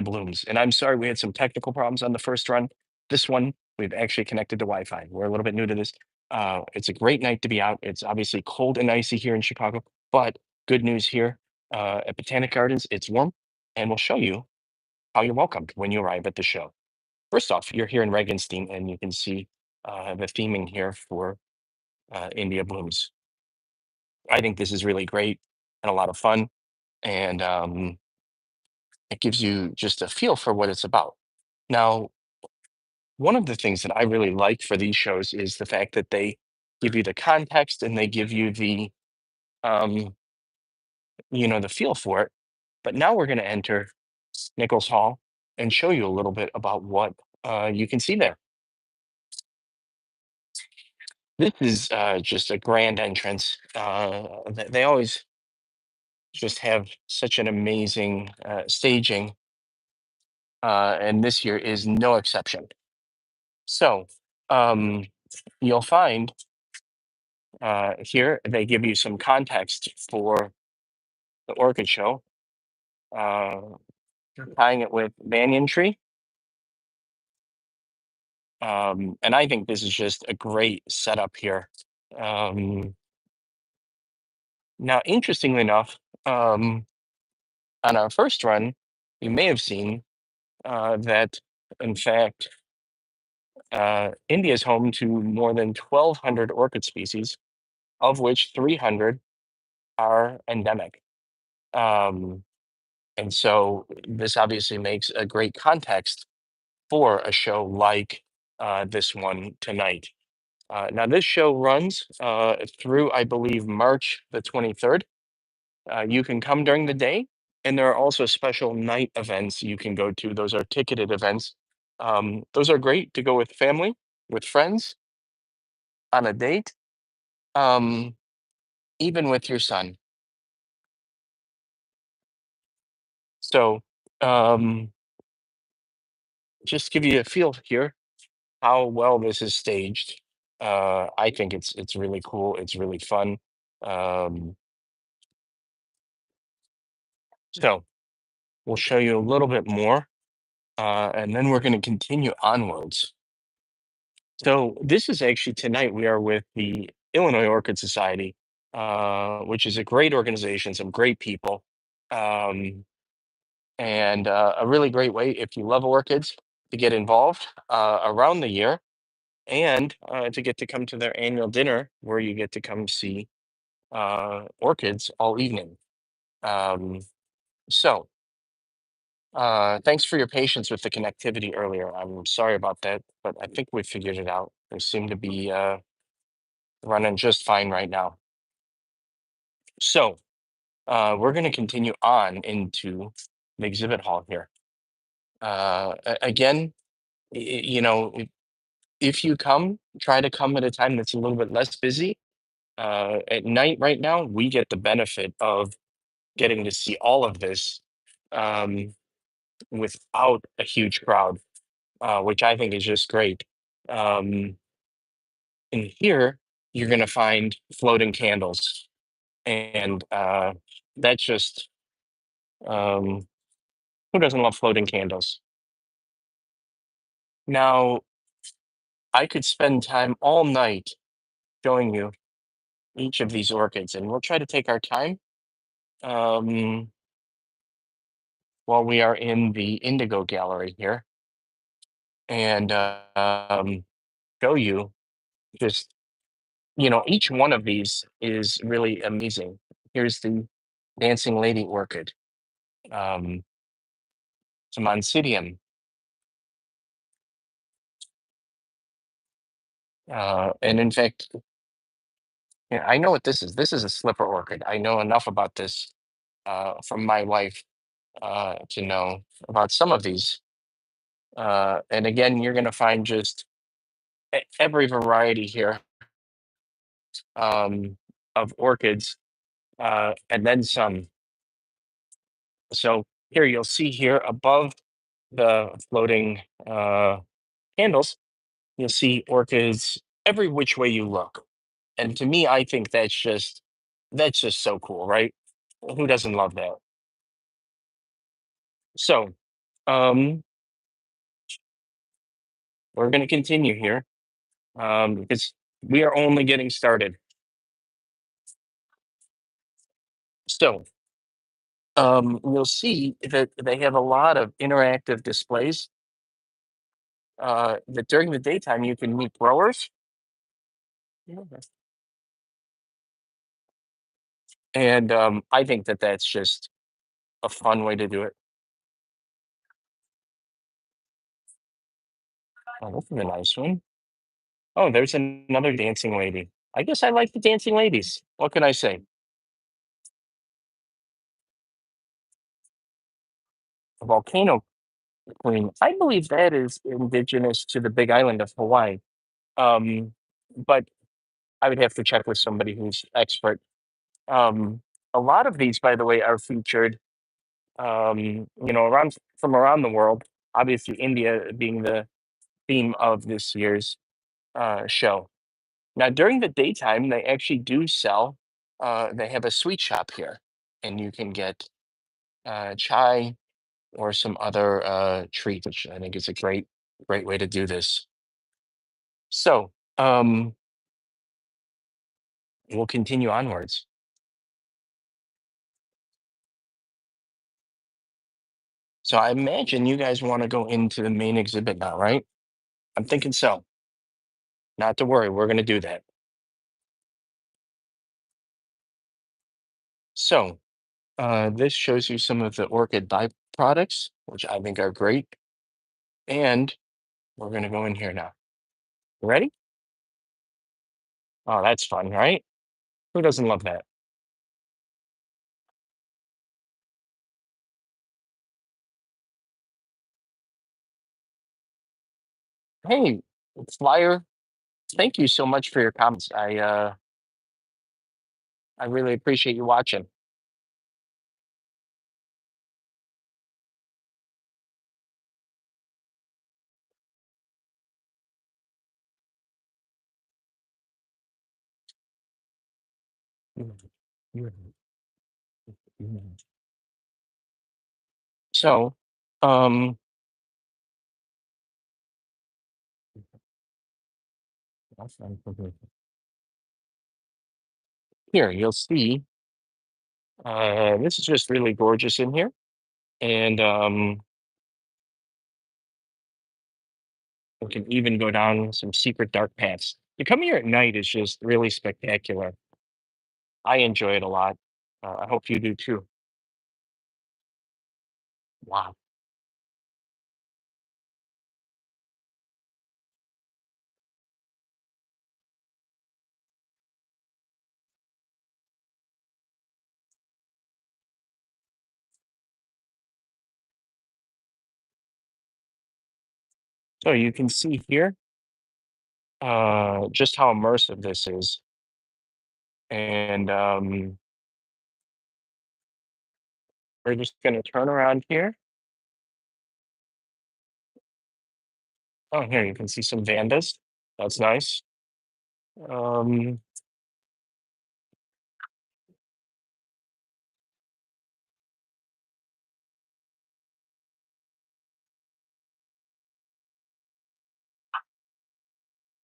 blooms. And I'm sorry we had some technical problems on the first run. This one, we've actually connected to Wi-Fi. We're a little bit new to this. It's a great night to be out. It's obviously cold and icy here in Chicago, but good news here at Botanic Gardens, it's warm, and we'll show you how you're welcomed when you arrive at the show. First off, you're here in Regenstein, and you can see the theming here for India blooms. I think this is really great and a lot of fun, and it gives you just a feel for what it's about. Now, one of the things that I really like for these shows is the fact that they give you the context and they give you um, the feel for it. But now we're going to enter Nichols Hall and show you a little bit about what you can see there. This is just a grand entrance. They always just have such an amazing staging, and this year is no exception. So um, you'll find here they give you some context for the orchid show, uh, tying it with banyan tree. And I think this is just a great setup here. Um, Now, interestingly enough, on our first run, you may have seen that, in fact, India is home to more than 1,200 orchid species, of which 300 are endemic. Um, and so this obviously makes a great context for a show like this one tonight. Now, this show runs through, I believe, March the 23rd. You can come during the day, and there are also special night events you can go to. Those are ticketed events. Those are great to go with family, with friends, on a date, um, even with your son. So, um, just give you a feel here how well this is staged. I think it's really cool. It's really fun. Um, so we'll show you a little bit more, and then we're going to continue onwards. So this is actually tonight. We are with the Illinois Orchid Society, which is a great organization, some great people, um, and a really great way if you love orchids to get involved around the year and to get to come to their annual dinner where you get to come see orchids all evening. Um, so thanks for your patience with the connectivity earlier. I'm sorry about that, but I think we figured it out. They seem to be running just fine right now. So we're going to continue on into the exhibit hall here. Again, if you come, try to come at a time that's a little bit less busy. At night, right now, we get the benefit of getting to see all of this um, without a huge crowd, which I think is just great. Um, in here, you're going to find floating candles, and that's just um, who doesn't love floating candles? Now, I could spend time all night showing you each of these orchids, and we'll try to take our time um, while we are in the Indigo Gallery here and show you just, each one of these is really amazing. Here's the Dancing Lady Orchid, um, some Oncidium. And in fact, yeah, I know what this is. This is a slipper orchid. I know enough about this from my wife to know about some of these. And again, you're going to find just every variety here of orchids and then some. So here you'll see here above the floating candles, you'll see orchids every which way you look. And to me, I think that's just so cool, right? Who doesn't love that? So Um, we're going to continue here because we are only getting started. So you'll see that they have a lot of interactive displays that during the daytime you can meet growers. Mhm. And I think that that's just a fun way to do it. Oh, this is a nice one. Oh, there's another dancing lady. I guess I like the dancing ladies. What can I say? A volcano queen. I believe that is indigenous to the Big Island of Hawaii. Um, but I would have to check with somebody who's expert. Um, a lot of these, by the way, are featured, around from around the world. Obviously, India being the theme of this year's show. Now, during the daytime, they actually do sell. They have a sweet shop here, and you can get chai or some other treat, which I think is a great way to do this. So we'll continue onwards. So I imagine you guys want to go into the main exhibit now, right? I'm thinking so. Not to worry, we're going to do that. So this shows you some of the orchid byproducts, which I think are great. And we're going to go in here now. Ready? Oh, that's fun, right? Who doesn't love that? Hey, Flyer, thank you so much for your comments. I really appreciate you watching. So, um, here you'll see this is just really gorgeous in here. And we can even go down some secret dark paths. To come here at night is just really spectacular. I enjoy it a lot. I hope you do too. Wow. So you can see here just how immersive this is. And we're just going to turn around here. Oh, here you can see some Vandas. That's nice. Um,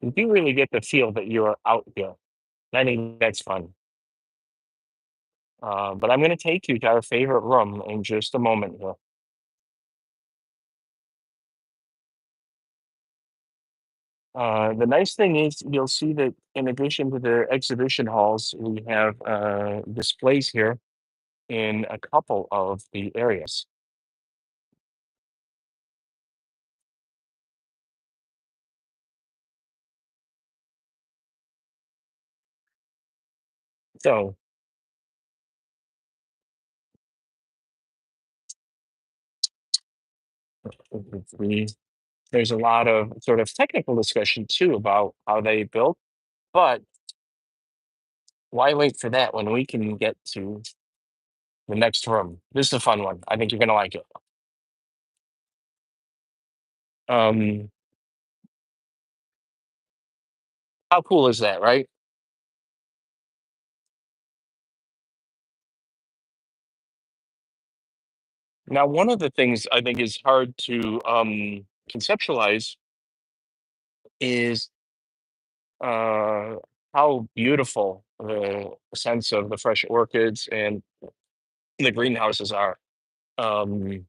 you do really get the feel that you are out here. I think that's fun. But I'm going to take you to our favorite room in just a moment here. The nice thing is you'll see that in addition to the exhibition halls, we have displays here in a couple of the areas. So we, there's a lot of sort of technical discussion too about how they built, but why wait for that when we can get to the next room? This is a fun one. I think you're going to like it. Um, how cool is that, right? Now, one of the things I think is hard to conceptualize is uh, how beautiful the sense of the fresh orchids and the greenhouses are. Um,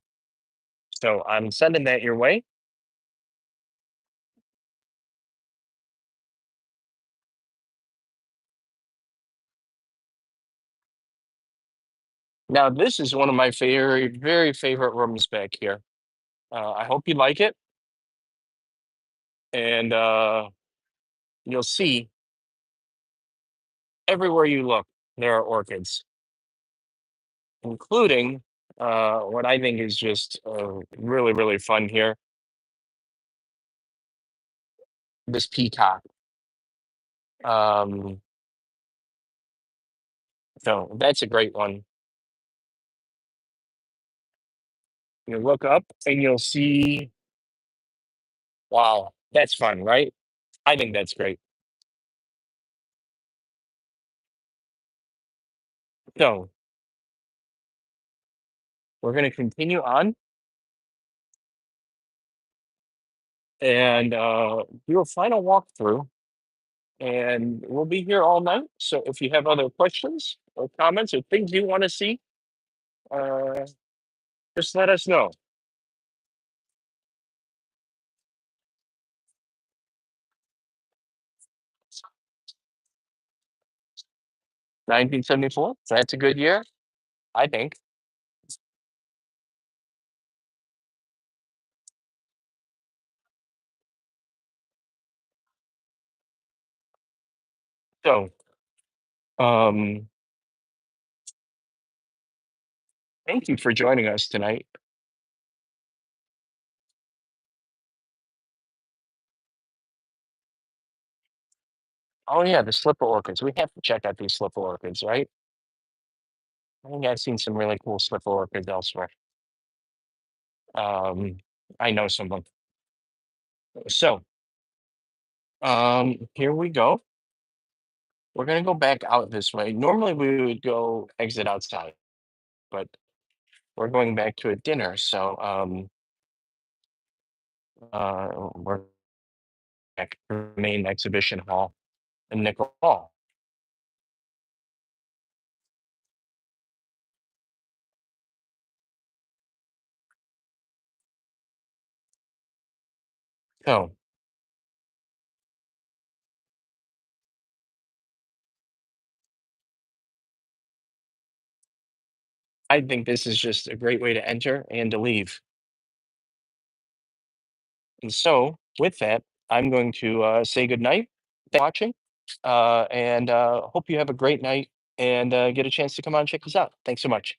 so I'm sending that your way. Now, this is one of my very favorite rooms back here. I hope you like it, and you'll see everywhere you look, there are orchids, including what I think is just really fun here, this peacock. Um, so that's a great one. You look up and you'll see, wow, that's fun, right? I think that's great. So we're going to continue on and do a final walkthrough, and we'll be here all night. So if you have other questions or comments or things you want to see, uh, just let us know. 1974, that's a good year, I think. So um, thank you for joining us tonight. Oh, yeah, the slipper orchids. We have to check out these slipper orchids, right? I think I've seen some really cool slipper orchids elsewhere. Um, I know someone. So here we go. We're gonna go back out this way. Normally we would go exit outside, but we're going back to a dinner. So we're back to the main exhibition hall in Nickel Hall. So I think this is just a great way to enter and to leave. And so with that, I'm going to say good night. Thanks for watching, and hope you have a great night and get a chance to come on and check this out. Thanks so much.